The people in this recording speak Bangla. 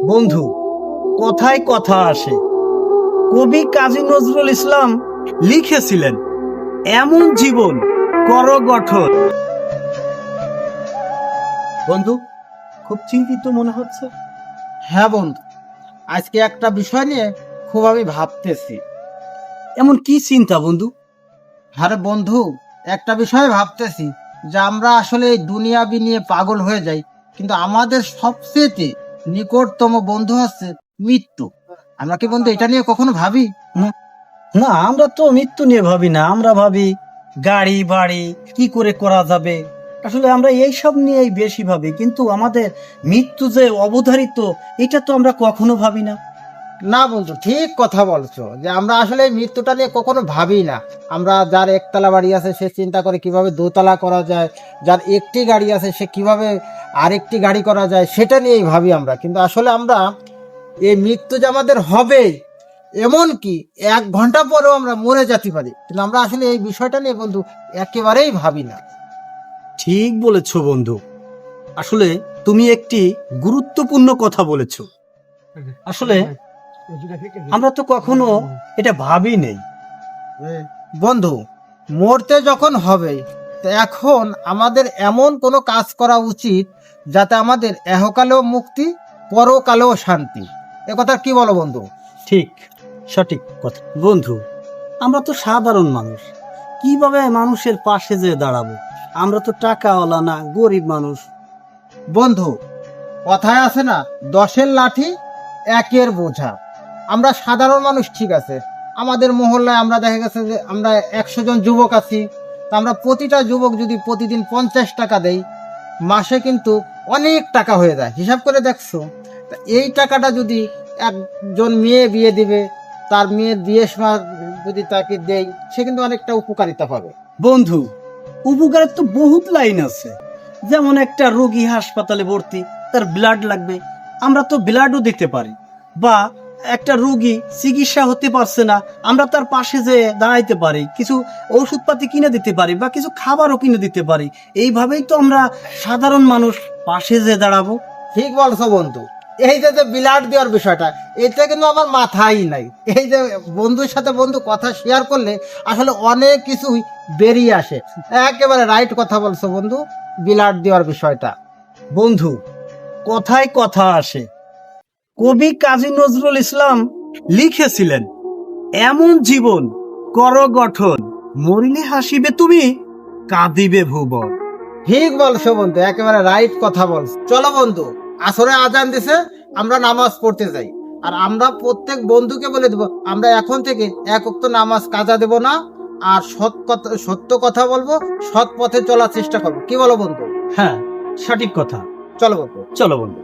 বন্ধু, কথায় কথা আসে। কবি কাজী নজরুল ইসলাম লিখেছিলেন, এমন জীবন কর গঠন। বন্ধু, খুব চিন্তিত মনে হচ্ছে। হ্যাঁ বন্ধু, আজকে একটা বিষয় নিয়ে খুব আমি ভাবতেছি। এমন কি চিন্তা বন্ধু? আরে বন্ধু, একটা বিষয়ে ভাবতেছি যে আমরা আসলে এই দুনিয়াবি নিয়ে পাগল হয়ে যাই, কিন্তু আমাদের সবচেয়ে নিকটতম বন্ধু হচ্ছে মৃত্যু। আমরা কি বন্ধু এটা নিয়ে কখনো ভাবি? না না, আমরা তো মৃত্যু নিয়ে ভাবি না। আমরা ভাবি গাড়ি বাড়ি কি করে করা যাবে। আসলে আমরা এইসব নিয়েই বেশি ভাবি, কিন্তু আমাদের মৃত্যু যে অবধারিত এটা তো আমরা কখনো ভাবি না। না বন্ধু, ঠিক কথা বলছো যে আমরা আসলে এই মৃত্যুটা নিয়ে কখনো ভাবি না। আমরা যার একতলা বাড়ি আছে সে চিন্তা করে কিভাবে দোতলা করা যায়, যার একটি গাড়ি আছে সে কিভাবে আরেকটি গাড়ি করা যায় সেটা নিয়েই ভাবি আমরা। কিন্তু আসলে আমরা এই মৃত্যু যে আমাদের হবে, এমন কি 1 ঘন্টা পরেও আমরা মরে যেতে পারি, কিন্তু আমরা আসলে এই বিষয়টা নিয়ে বন্ধু একেবারেই ভাবি না। ঠিক বলেছ বন্ধু। আসলে তুমি একটি গুরুত্বপূর্ণ কথা বলেছ। আসলে আমরা তো কখনো এটা ভাবি নেই। বন্ধু, মরতে যখন হবে তো এখন আমাদের এমন কোনো কাজ করা উচিত যাতে আমাদের এহকালেও মুক্তি, পরকালেও শান্তি। এ কথা কি বলো বন্ধু? ঠিক, সঠিক কথা বন্ধু। আমরা তো সাধারণ মানুষ, কিভাবে মানুষের পাশে যে দাঁড়াবো? আমরা তো টাকাওয়ালা না, গরিব মানুষ। বন্ধু, কথায় আছে না, 10-এর লাঠি 1-এর বোঝা। আমরা সাধারণ মানুষ ঠিক আছে, আমাদের মহল্লায় আমরা দেখা গেছে যে আমরা 100 জন যুবক আছি। তা আমরা প্রতিটা যুবক যদি প্রতিদিন 50 টাকা দেই, মাসে কিন্তু অনেক টাকা হয়ে যায়। হিসাব করে দেখছো? তা এই টাকাটা যদি একজন মেয়ে বিয়ে দিবে, তার মেয়ের বিয়ের সময় যদি তাকে দেই, সে কিন্তু অনেকটা উপকারিতা পাবে। বন্ধু, উপকারের তো বহুত লাইন আছে। যেমন একটা রোগী হাসপাতালে ভর্তি, তার ব্লাড লাগবে, আমরা তো ব্লাডও দিতে পারি। বা একটা রোগী চিকিৎসা হতে পারছে না, আমরা তার পাশে যে দাঁড়াইতে পারি, কিছু ওষুধপাতি কিনে দিতে পারি বা কিছু খাবারও কিনে দিতে পারি। এইভাবেই তো আমরা সাধারণ মানুষ পাশে যে দাঁড়াবো। ঠিক বলছো বন্ধু। এই যে বিলাট দেওয়ার বিষয়টা, এটা কিন্তু আমার মাথায় নাই। এই যে বন্ধুর সাথে বন্ধু কথা শেয়ার করলে আসলে অনেক কিছুই বেরিয়ে আসে। একেবারে রাইট কথা বলছো বন্ধু, বিলাট দেওয়ার বিষয়টা। বন্ধু, কথায় কথা আসে। কবি কাজী নজরুল ইসলাম লিখেছিলেন, এমন জীবন কর গঠন, মরিলে হাসিবে তুমি, কাঁদিবে ভুবন। ঠিক বলছো বন্ধু, একেবারে রাইট কথা বলছো। চলো বন্ধু, আসরে আজান দিছে, আমরা নামাজ পড়তে যাই। আর আমরা প্রত্যেক বন্ধুকে বলে দেবো আমরা এখন থেকে এক ওয়াক্ত নামাজ কাজা দেব না, আর সত্য কথা বলবো, সৎ পথে চলার চেষ্টা করবো। কি বলো বন্ধু? হ্যাঁ, সঠিক কথা। চলো বন্ধু। চলো বন্ধু।